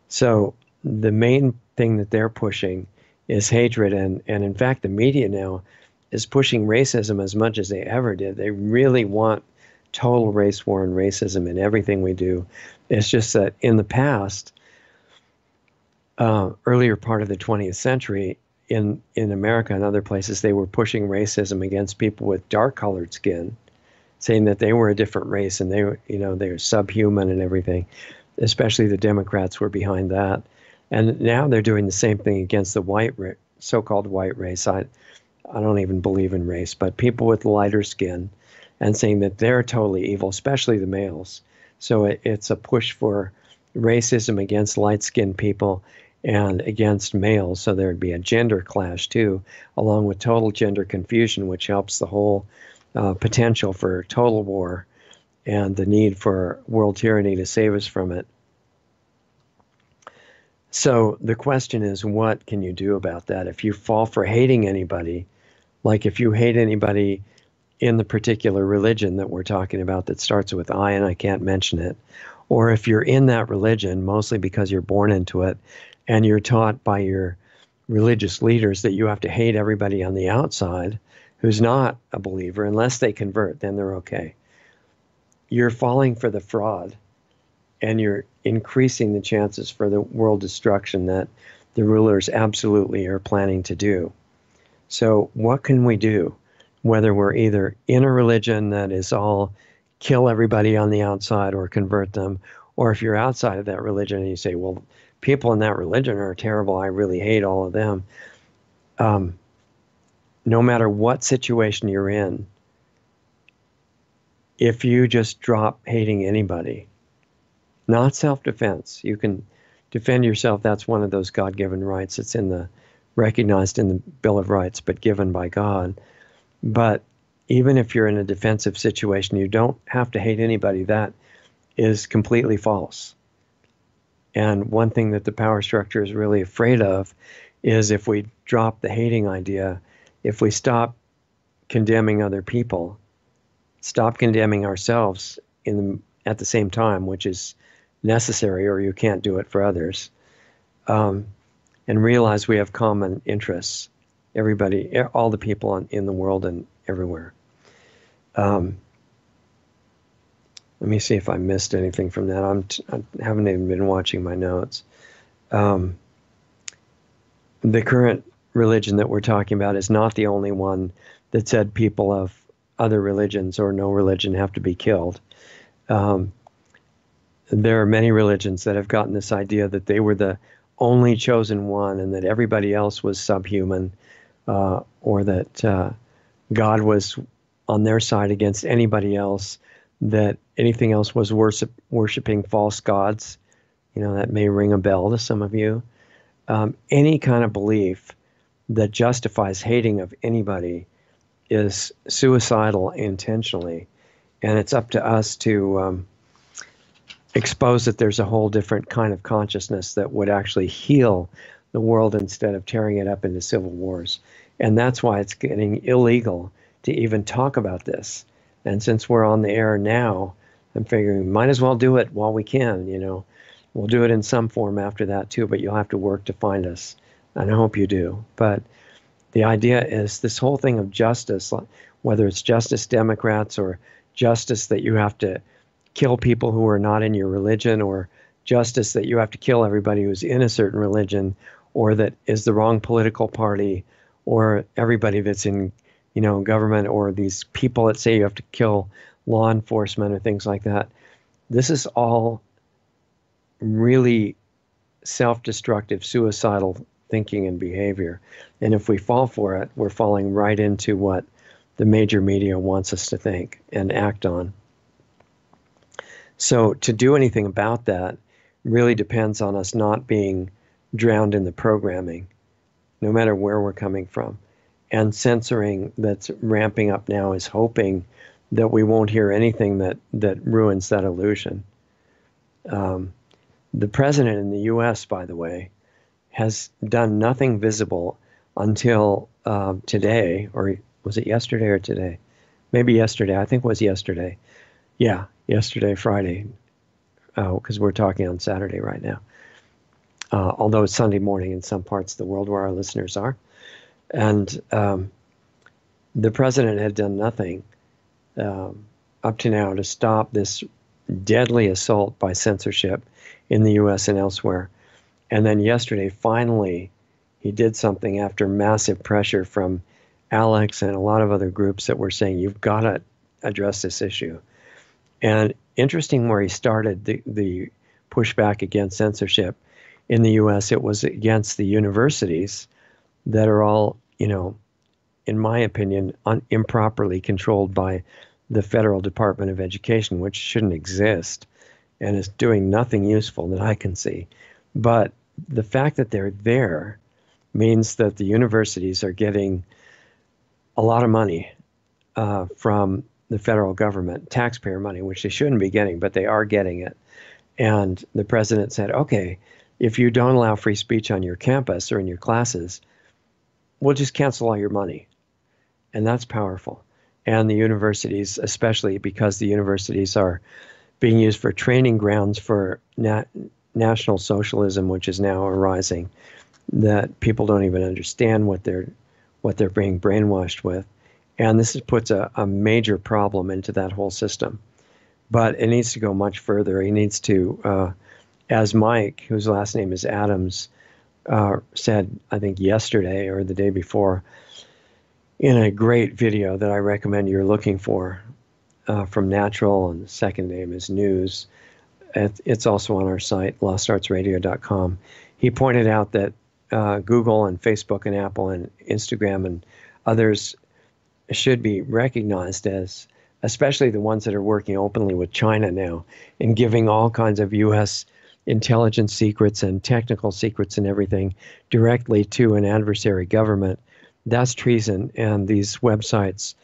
So the main thing that they're pushing is hatred, and in fact the media now is pushing racism as much as they ever did. They really want total race war and racism in everything we do. It's just that in the past, earlier part of the 20th century, in America and other places, they were pushing racism against people with dark-colored skin, saying that they were a different race and they were subhuman and everything. Especially the Democrats were behind that. And now they're doing the same thing against the so-called white race. I don't even believe in race, but people with lighter skin, and saying that they're totally evil, especially the males. So it's a push for racism against light-skinned people and against males. So there'd be a gender clash too, along with total gender confusion, which helps the whole potential for total war and the need for world tyranny to save us from it. So the question is, what can you do about that? If you fall for hating anybody, like if you hate anybody in the particular religion that we're talking about that starts with I and I can't mention it, or if you're in that religion mostly because you're born into it and you're taught by your religious leaders that you have to hate everybody on the outside who's not a believer, unless they convert, then they're okay. you're falling for the fraud, and you're increasing the chances for the world destruction that the rulers absolutely are planning to do. So what can we do? Whether we're either in a religion that is all kill everybody on the outside or convert them, or if you're outside of that religion and you say, well, people in that religion are terrible, I really hate all of them. No matter what situation you're in, if you just drop hating anybody, not self-defense, you can defend yourself. That's one of those God-given rights. It's recognized in the Bill of Rights, but given by God. But even if you're in a defensive situation, you don't have to hate anybody. That is completely false. And one thing that the power structure is really afraid of is if we drop the hating idea, if we stop condemning other people, stop condemning ourselves at the same time, which is necessary, or you can't do it for others, and realize we have common interests, everybody, all the people in the world and everywhere. Let me see if I missed anything from that. I haven't even been watching my notes. The current religion that we're talking about is not the only one that said people of other religions or no religion have to be killed. There are many religions that have gotten this idea that they were the only chosen one and that everybody else was subhuman, or that God was on their side against anybody else, that anything else was worshiping false gods. That may ring a bell to some of you. Any kind of belief that justifies hating of anybody is suicidal intentionally. And it's up to us to expose that there's a whole different kind of consciousness that would actually heal the world instead of tearing it up into civil wars. And that's why it's getting illegal to even talk about this. And since we're on the air now, I'm figuring we might as well do it while we can. We'll do it in some form after that too, but you'll have to work to find us. And I hope you do. But the idea is this whole thing of justice, whether it's Justice Democrats or justice that you have to kill people who are not in your religion, or justice that you have to kill everybody who's in a certain religion, or that is the wrong political party, or everybody that's in, government, or these people that say you have to kill law enforcement or things like that. This is all really self-destructive, suicidal thinking and behavior. And if we fall for it, we're falling right into what the major media wants us to think and act on. So to do anything about that really depends on us not being drowned in the programming, no matter where we're coming from. And censoring that's ramping up now is hoping that we won't hear anything that ruins that illusion. The president in the U.S., by the way, has done nothing visible until today, or was it yesterday or today? Maybe yesterday. I think it was yesterday. Yeah, yesterday, Friday, because we're talking on Saturday right now. Although it's Sunday morning in some parts of the world where our listeners are. And the president had done nothing up to now to stop this deadly assault by censorship in the U.S. and elsewhere. And then yesterday, finally, he did something after massive pressure from Alex and a lot of other groups that were saying, you've got to address this issue. And interesting where he started the pushback against censorship in the U.S., it was against the universities that are all, in my opinion, improperly controlled by the Federal Department of Education, which shouldn't exist and is doing nothing useful that I can see. But the fact that they're there means that the universities are getting a lot of money from the federal government, taxpayer money, which they shouldn't be getting, but they are getting it. And the president said, okay, if you don't allow free speech on your campus or in your classes, we'll just cancel all your money. And that's powerful. And the universities, especially because the universities are being used for training grounds for National Socialism, which is now arising, that people don't even understand what they're being brainwashed with. And this puts a major problem into that whole system. But it needs to go much further. He needs to, as Mike, whose last name is Adams, said, I think yesterday or the day before, in a great video that I recommend you're looking for from Natural, and the second name is News. It's also on our site, lostartsradio.com. He pointed out that Google and Facebook and Apple and Instagram and others should be recognized as, especially the ones that are working openly with China now and giving all kinds of U.S. intelligence secrets and technical secrets and everything directly to an adversary government. That's treason. And these websites,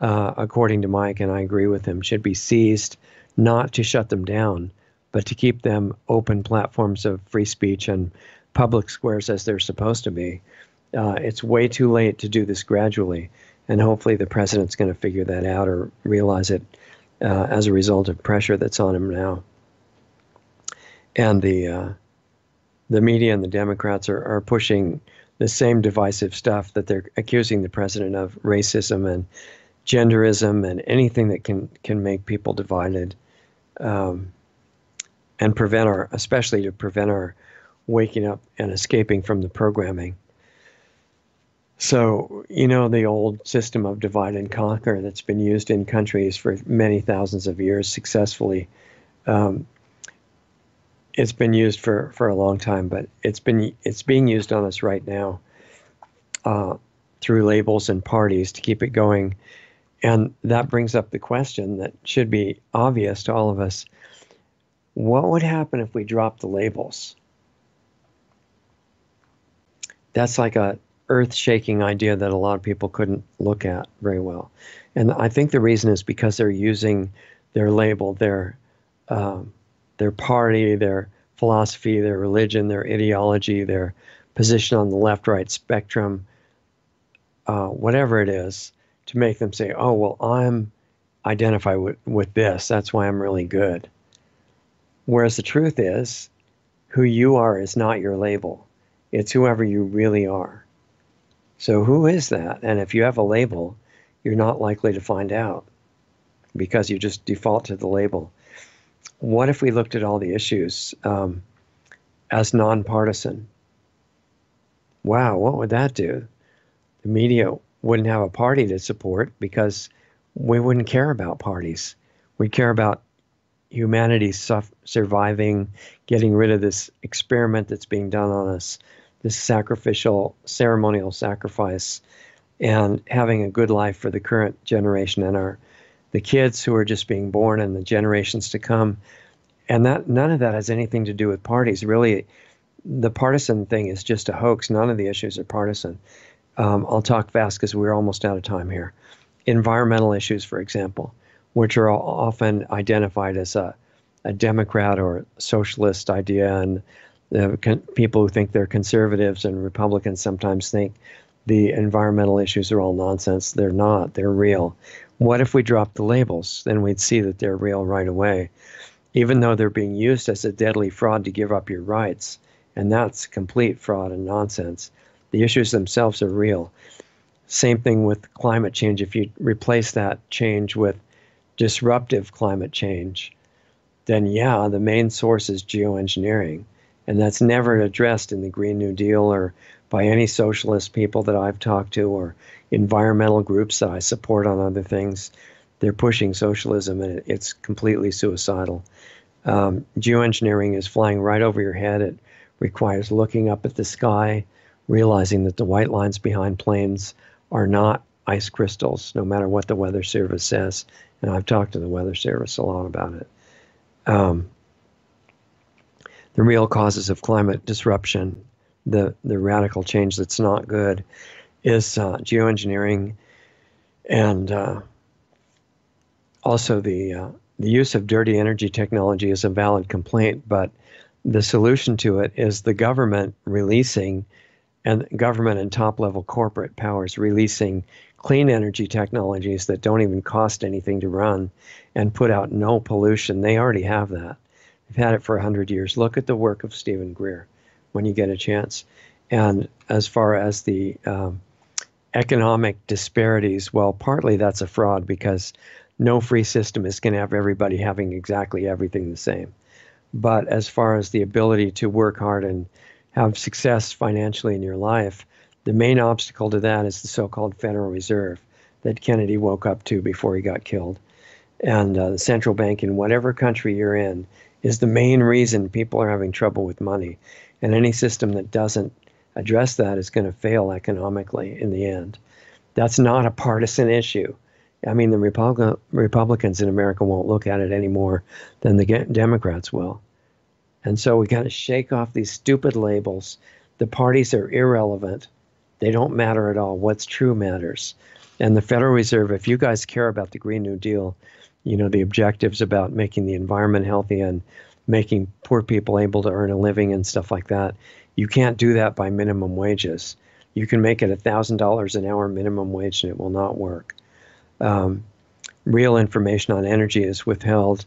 according to Mike, and I agree with him, should be seized, not to shut them down, but to keep them open platforms of free speech and public squares as they're supposed to be. It's way too late to do this gradually. And hopefully the president's going to figure that out or realize it as a result of pressure that's on him now. And the media and the Democrats are pushing the same divisive stuff that they're accusing the president of: racism and genderism and anything that can make people divided, and especially to prevent our waking up and escaping from the programming. So, the old system of divide and conquer that's been used in countries for many thousands of years successfully. It's been used for a long time, but it's being used on us right now through labels and parties to keep it going. And that brings up the question that should be obvious to all of us. What would happen if we dropped the labels? That's like a earth-shaking idea that a lot of people couldn't look at very well. And I think the reason is because they're using their label, their party, their philosophy, their religion, their ideology, their position on the left-right spectrum, whatever it is, to make them say, oh, well, I'm identify with this. That's why I'm really good. Whereas the truth is, who you are is not your label. It's whoever you really are. So who is that? And if you have a label, you're not likely to find out because you just default to the label. What if we looked at all the issues as nonpartisan? Wow, what would that do? The media wouldn't have a party to support because we wouldn't care about parties. We'd care about humanity surviving, getting rid of this experiment that's being done on us, this ceremonial sacrifice, and having a good life for the current generation and the kids who are just being born and the generations to come. And that none of that has anything to do with parties. Really, the partisan thing is just a hoax. None of the issues are partisan. I'll talk fast because we're almost out of time here. Environmental issues, for example, which are often identified as a Democrat or socialist idea, and the people who think they're conservatives and Republicans sometimes think the environmental issues are all nonsense. They're not. They're real. What if we dropped the labels? Then we'd see that they're real right away, even though they're being used as a deadly fraud to give up your rights. And that's complete fraud and nonsense. The issues themselves are real. Same thing with climate change. If you replace that change with disruptive climate change, then yeah, the main source is geoengineering. And that's never addressed in the Green New Deal or by any socialist people that I've talked to or environmental groups that I support on other things. They're pushing socialism, and it's completely suicidal. Geoengineering is flying right over your head. It requires looking up at the sky, realizing that the white lines behind planes are not ice crystals, no matter what the Weather Service says. And I've talked to the Weather Service a lot about it. The real causes of climate disruption, the radical change that's not good, is geoengineering, and also the use of dirty energy technology is a valid complaint, but the solution to it is the government releasing, and government and top-level corporate powers releasing clean energy technologies that don't even cost anything to run and put out no pollution. They already have that. They've had it for 100 years. Look at the work of Stephen Greer when you get a chance. And as far as the economic disparities, well, partly that's a fraud because No free system is going to have everybody having exactly everything the same. But as far as the ability to work hard and have success financially in your life, the main obstacle to that is the so-called Federal Reserve that Kennedy woke up to before he got killed. And the central bank in whatever country you're in is the main reason people are having trouble with money. And any system that doesn't address that is going to fail economically in the end. That's not a partisan issue. I mean, the Republicans in America won't look at it any more than the Democrats will. And so we got to shake off these stupid labels. The parties are irrelevant. They don't matter at all. What's true matters. And the Federal Reserve, if you guys care about the Green New Deal, you know, the objectives about making the environment healthy and making poor people able to earn a living and stuff like that, you can't do that by minimum wages. You can make it $1,000 an hour minimum wage and it will not work. Real information on energy is withheld.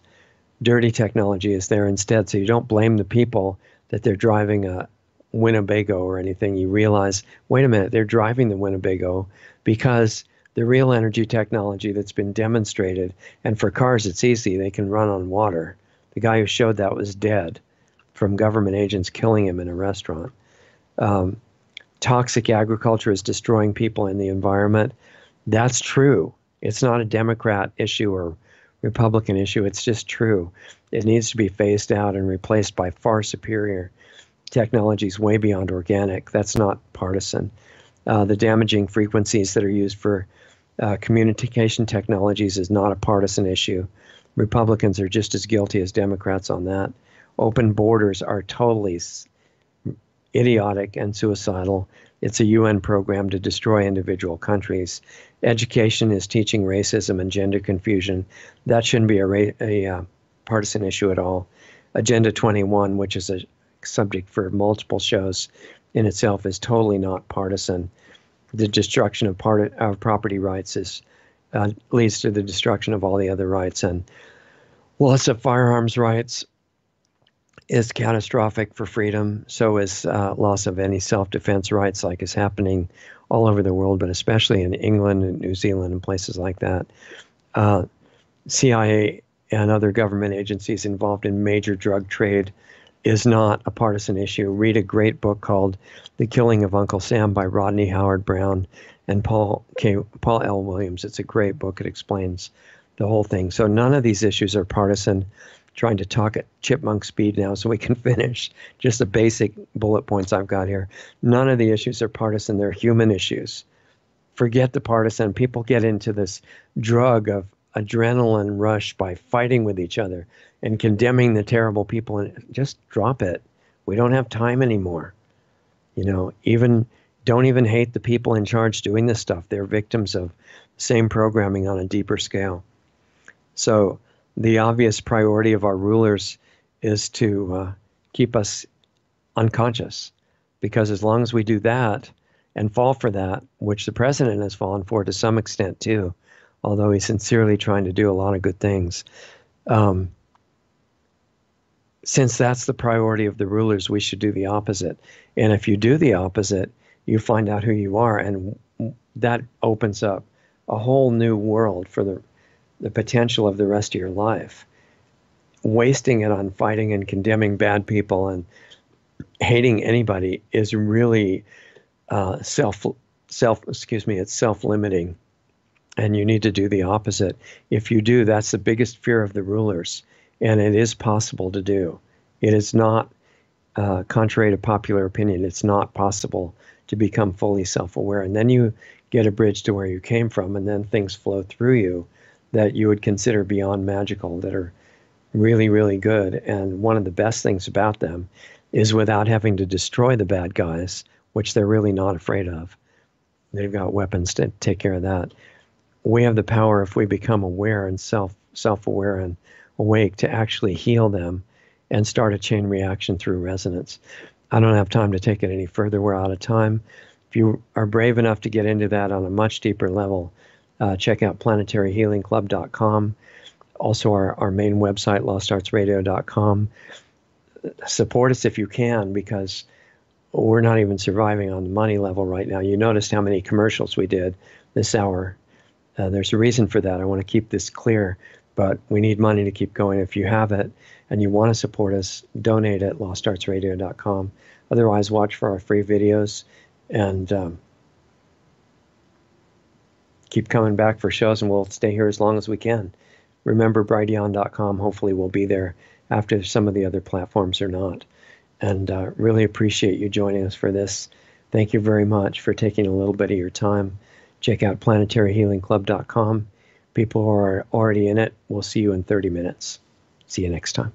Dirty technology is there instead. So you don't blame the people that they're driving a Winnebago or anything. You realize, wait a minute, they're driving the Winnebago because the real energy technology that's been demonstrated, and for cars it's easy, they can run on water. The guy who showed that was dead from government agents killing him in a restaurant. Toxic agriculture is destroying people and the environment. That's true. It's not a Democrat issue or Republican issue. It's just true. It needs to be phased out and replaced by far superior technologies way beyond organic. That's not partisan. The damaging frequencies that are used for communication technologies is not a partisan issue. Republicans are just as guilty as Democrats on that. Open borders are totally idiotic and suicidal. It's a UN program to destroy individual countries. Education is teaching racism and gender confusion. That shouldn't be a partisan issue at all. Agenda 21, which is a subject for multiple shows in itself, is totally not partisan. The destruction of property rights leads to the destruction of all the other rights, and loss of firearms rights is catastrophic for freedom. So is loss of any self-defense rights, like is happening all over the world, but especially in England and New Zealand and places like that. CIA and other government agencies involved in major drug trade is not a partisan issue. Read a great book called The Killing of Uncle Sam by Rodney Howard Brown and Paul L. Williams. It's a great book. It explains the whole thing. So none of these issues are partisan. Trying to talk at chipmunk speed now so we can finish just the basic bullet points I've got here. None of the issues are partisan. They're human issues. Forget the partisan. People get into this drug of adrenaline rush by fighting with each other and condemning the terrible people, and just drop it. We don't have time anymore. You know, don't even hate the people in charge doing this stuff. They're victims of the same programming on a deeper scale. So the obvious priority of our rulers is to keep us unconscious, because as long as we do that and fall for that, which the president has fallen for to some extent too, although he's sincerely trying to do a lot of good things, since that's the priority of the rulers, we should do the opposite. And if you do the opposite, you find out who you are, and that opens up a whole new world for the potential of the rest of your life. Wasting it on fighting and condemning bad people and hating anybody is really it's self-limiting, and you need to do the opposite. If you do, that's the biggest fear of the rulers, and it is possible to do. It is not, contrary to popular opinion, it's not possible to become fully self-aware, and then you get a bridge to where you came from, and then things flow through you that you would consider beyond magical, that are really, really good. And one of the best things about them is, without having to destroy the bad guys, which they're really not afraid of, they've got weapons to take care of that. We have the power, if we become aware and self-aware and awake, to actually heal them and start a chain reaction through resonance. I don't have time to take it any further. We're out of time. If you are brave enough to get into that on a much deeper level, check out planetaryhealingclub.com. Also, our main website, lostartsradio.com. Support us if you can, because we're not even surviving on the money level right now. You noticed how many commercials we did this hour. There's a reason for that. I want to keep this clear, but we need money to keep going. If you have it and you want to support us, donate at lostartsradio.com. Otherwise, watch for our free videos and keep coming back for shows, and we'll stay here as long as we can. Remember, brighteon.com. Hopefully we'll be there after some of the other platforms are not. And really appreciate you joining us for this. Thank you very much for taking a little bit of your time. Check out planetaryhealingclub.com. People who are already in it, we'll see you in 30 minutes. See you next time.